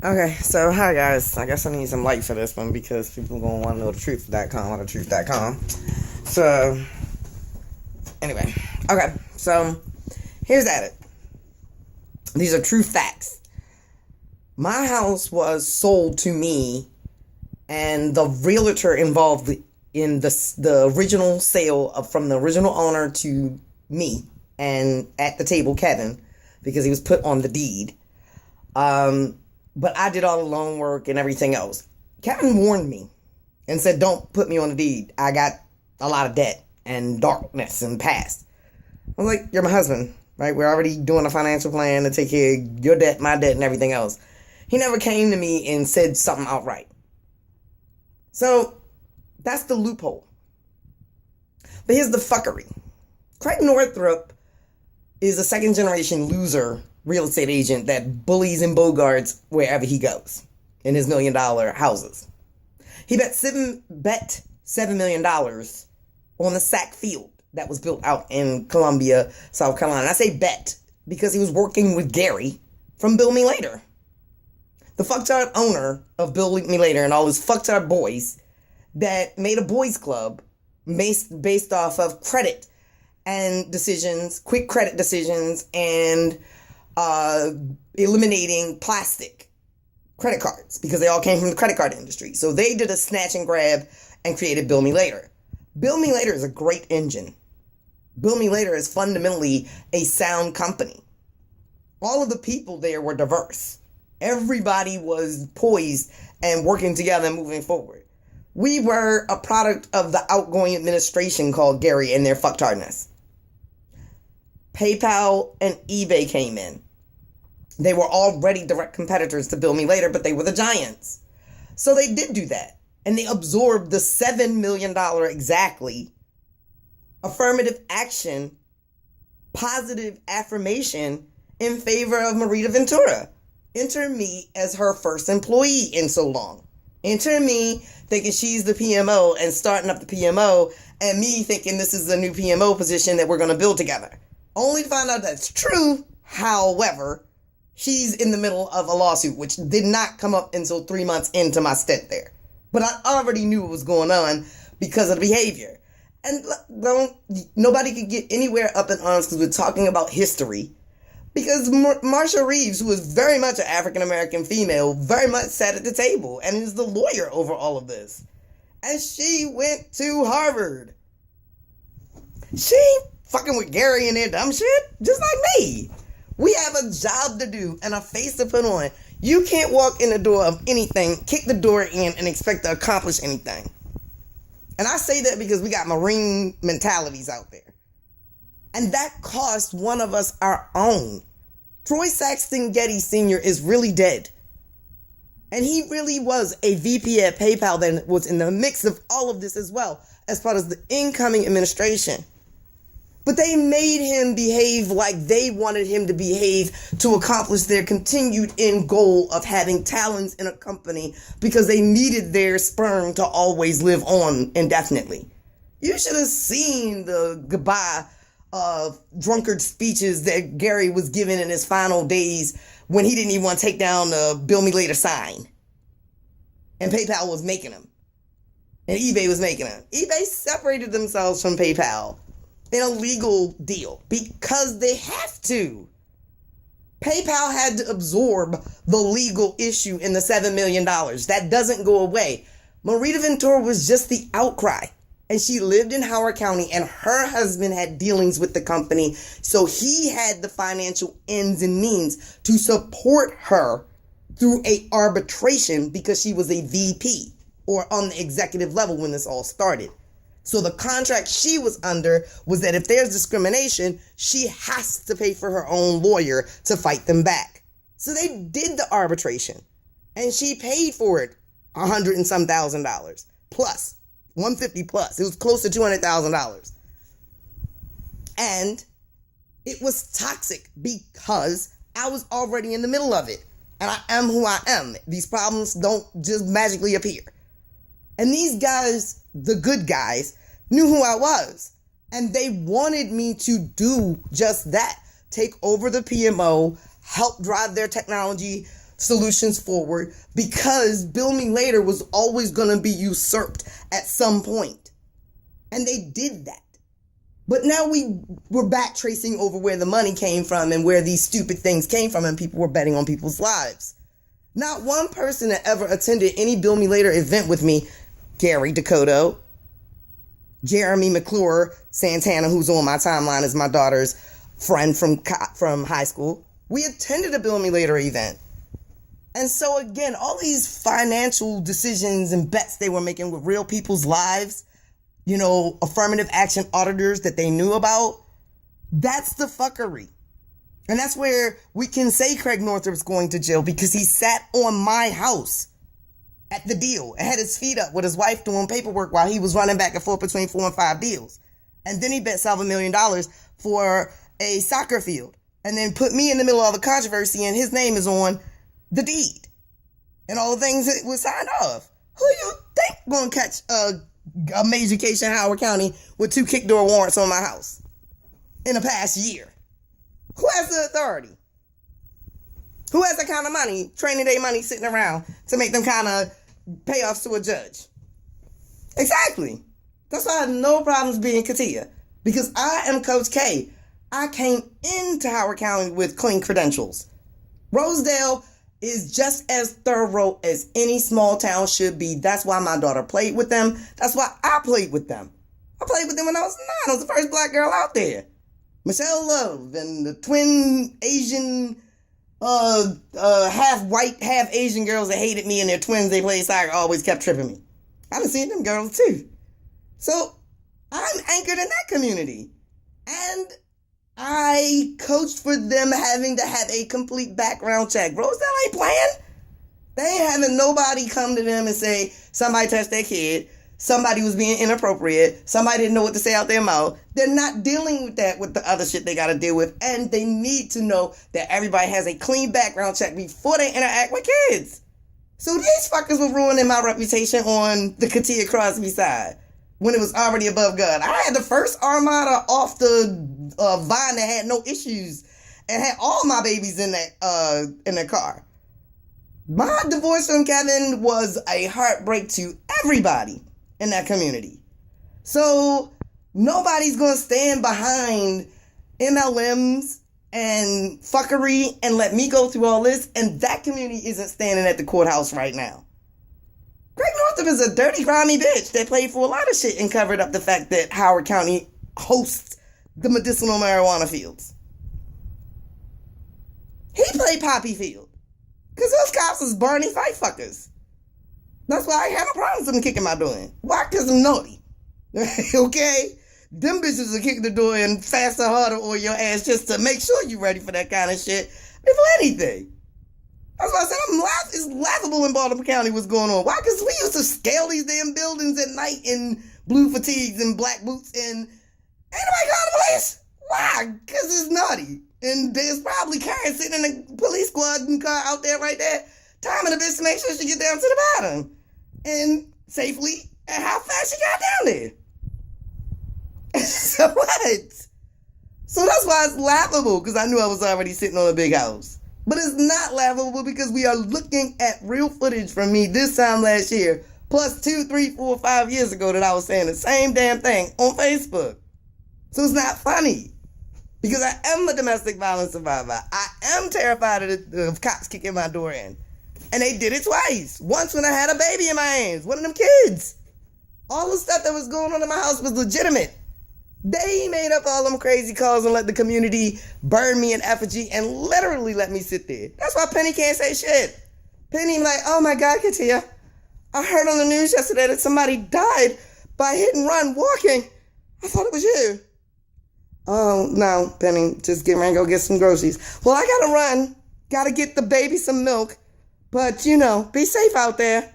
Okay, so hi guys. I guess I need some light for this one because people gonna want to know the truth.com or the truth.com. So, anyway, okay, so here's at it. These are true facts. My house was sold to me, and the realtor involved in the original sale from the original owner to me, and at the table, Kevin, because he was put on the deed. But I did all the loan work and everything else. Kevin warned me and said, don't put me on the deed. I got a lot of debt and darkness and past. I was like, you're my husband, right? We're already doing a financial plan to take care of your debt, my debt, and everything else. He never came to me and said something outright. So that's the loophole. But here's the fuckery. Craig Northrop is a second generation loser real estate agent that bullies and bogarts wherever he goes in his $1 million houses. He bet $7 million on the Sack Field that was built out in Columbia, South Carolina. I say bet because he was working with Gary from Bill Me Later, the fucktard owner of Bill Me Later and all his fucktard boys that made a boys club based off of credit and decisions, quick credit decisions, and eliminating plastic credit cards because they all came from the credit card industry. So they did a snatch and grab and created Bill Me Later. Bill Me Later is a great engine. Bill Me Later is fundamentally a sound company. All of the people there were diverse. Everybody was poised and working together and moving forward. We were a product of the outgoing administration called Gary and their fucktardness. PayPal and eBay came in. They were already direct competitors to Bill Me Later, but they were the giants. So they did do that. And they absorbed the $7 million exactly affirmative action, positive affirmation in favor of Marita Ventura. Enter me as her first employee in so long. Enter me thinking she's the PMO and starting up the PMO, and me thinking this is a new PMO position that we're going to build together. Only to find out that's true, however, she's in the middle of a lawsuit, which did not come up until 3 months into my stint there. But I already knew what was going on because of the behavior. And nobody could get anywhere up in arms because we're talking about history. Because Marsha Reeves, who is very much an African-American female, very much sat at the table and is the lawyer over all of this. And she went to Harvard. She ain't fucking with Gary and their dumb shit, just like me. We have a job to do and a face to put on. You can't walk in the door of anything, kick the door in, and expect to accomplish anything. And I say that because we got Marine mentalities out there. And that cost one of us our own. Troy Saxton Getty Sr. is really dead. And he really was a VP at PayPal that was in the mix of all of this as well, as part of the incoming administration. But they made him behave like they wanted him to behave to accomplish their continued end goal of having talents in a company because they needed their sperm to always live on indefinitely. You should have seen the goodbye drunkard speeches that Gary was giving in his final days when he didn't even want to take down the Bill Me Later sign. And PayPal was making them. And eBay was making them. eBay separated themselves from PayPal in a legal deal because they have to. PayPal had to absorb the legal issue in the $7 million. That doesn't go away. Marita Ventura was just the outcry. And she lived in Howard County and her husband had dealings with the company. So he had the financial ends and means to support her through a arbitration because she was a VP or on the executive level when this all started. So the contract she was under was that if there's discrimination, she has to pay for her own lawyer to fight them back. So they did the arbitration and she paid for it $100 and some thousand plus. 150 plus. It was close to $200,000. And it was toxic because I was already in the middle of it. And I am who I am. These problems don't just magically appear. And these guys, the good guys, knew who I was. And they wanted me to do just that. Take over the PMO, help drive their technology, solutions forward because Bill Me Later was always going to be usurped at some point. And they did that. But now we're back tracing over where the money came from and where these stupid things came from, and people were betting on people's lives. Not one person that ever attended any Bill Me Later event with me, Gary Dakota, Jeremy McClure Santana, who's on my timeline as my daughter's friend from high school, we attended a Bill Me Later event. And so again, all these financial decisions and bets they were making with real people's lives, affirmative action auditors that they knew about, that's the fuckery. And that's where we can say Craig Northrop's going to jail, because he sat on my house at the deal and had his feet up with his wife doing paperwork while he was running back and forth between 4 and 5 deals. And then he bet $7 million for a soccer field and then put me in the middle of the controversy, and his name is on the deed and all the things that was signed off. Who you think gonna catch a major case in Howard County with 2 kick door warrants on my house in the past year? Who has the authority? Who has that kind of money, training day money sitting around to make them kind of payoffs to a judge? Exactly. That's why I have no problems being Katia, because I am Coach K. I came into Howard County with clean credentials. Rosedale is just as thorough as any small town should be. That's why my daughter played with them. That's why I played with them. I played with them when I was 9. I was the first black girl out there. Michelle Love and the twin Asian, half white, half Asian girls that hated me and their twins they played soccer always kept tripping me. I done seen them girls too. So I'm anchored in that community. And I coached for them having to have a complete background check. Rosedale ain't playing. They ain't having nobody come to them and say somebody touched their kid, somebody was being inappropriate, somebody didn't know what to say out their mouth. They're not dealing with that with the other shit they got to deal with. And they need to know that everybody has a clean background check before they interact with kids. So these fuckers were ruining my reputation on the Katia Crosby side when it was already above God. I had the first Armada off the Vine that had no issues and had all my babies in that car. My divorce from Kevin was a heartbreak to everybody in that community. So nobody's going to stand behind MLMs and fuckery and let me go through all this. And that community isn't standing at the courthouse right now. Greg Northrop is a dirty, grimy bitch that played for a lot of shit and covered up the fact that Howard County hosts the medicinal marijuana fields. He played Poppy Field. Because those cops was Barney fight fuckers. That's why I had no problems with them kicking my door in. Why? Because I'm naughty. Okay? Them bitches will kick the door in faster, harder on your ass just to make sure you're ready for that kind of shit before anything. That's why I said it's laughable in Baltimore County what's going on. Why? Because we used to scale these damn buildings at night in blue fatigues and black boots and ain't nobody calling the police. Why? Because it's naughty. And there's probably Karen sitting in a police squad car out there right there, timing the bitch to make sure she get down to the bottom. And safely and how fast she got down there. So what? So that's why it's laughable, because I knew I was already sitting on a big house. But it's not laughable because we are looking at real footage from me this time last year, plus 2, 3, 4, 5 years ago that I was saying the same damn thing on Facebook. So it's not funny. Because I am a domestic violence survivor. I am terrified of cops kicking my door in. And they did it twice. Once when I had a baby in my hands. One of them kids. All the stuff that was going on in my house was legitimate. They made up all them crazy calls and let the community burn me in effigy and literally let me sit there. That's why Penny can't say shit. Penny like, oh my God, Katia, I heard on the news yesterday that somebody died by hit and run walking. I thought it was you. Oh, no, Penny, just get ready and go get some groceries. Well, I gotta run. Gotta get the baby some milk. But, be safe out there.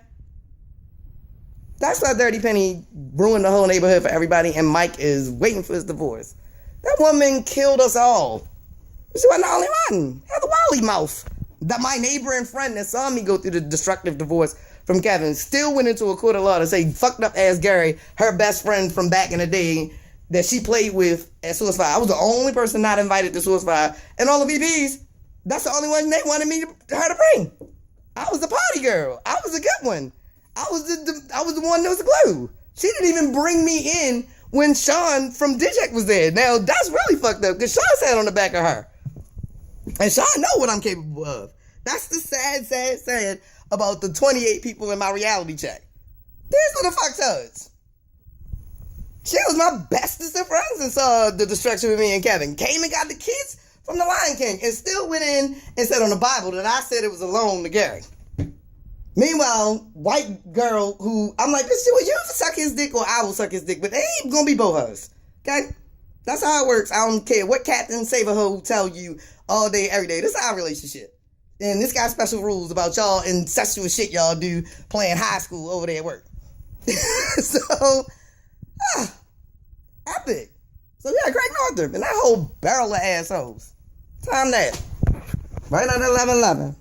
That's why Dirty Penny ruined the whole neighborhood for everybody, and Mike is waiting for his divorce. That woman killed us all. She wasn't the only one. Had the Wally mouth. That my neighbor and friend that saw me go through the destructive divorce from Kevin still went into a court of law to say fucked up ass Gary, her best friend from back in the day, that she played with at Source 5. I was the only person not invited to Source 5. And all the BBs, that's the only one they wanted her to bring. was the party girl. I was a good one. I was the one that was the glue. She didn't even bring me in when Sean from Digek was there. Now, that's really fucked up because Sean sat on the back of her. And Sean know what I'm capable of. That's the sad about the 28 people in my reality check. This what the fuck toes. She was my bestest of friends and saw the destruction with me and Kevin. Came and got the kids from the Lion King and still went in and said on the Bible that I said it was a loan to Gary. Meanwhile, white girl who, I'm like, this shit, will you suck his dick or I will suck his dick, but it ain't gonna be both of us. Okay? That's how it works. I don't care what Captain Save-A-Ho tell you all day, every day. This is our relationship. And this got special rules about y'all incestuous shit y'all do playing high school over there at work. So, epic. So yeah, Craig Northrop and that whole barrel of assholes. Time that. Right on 11-11.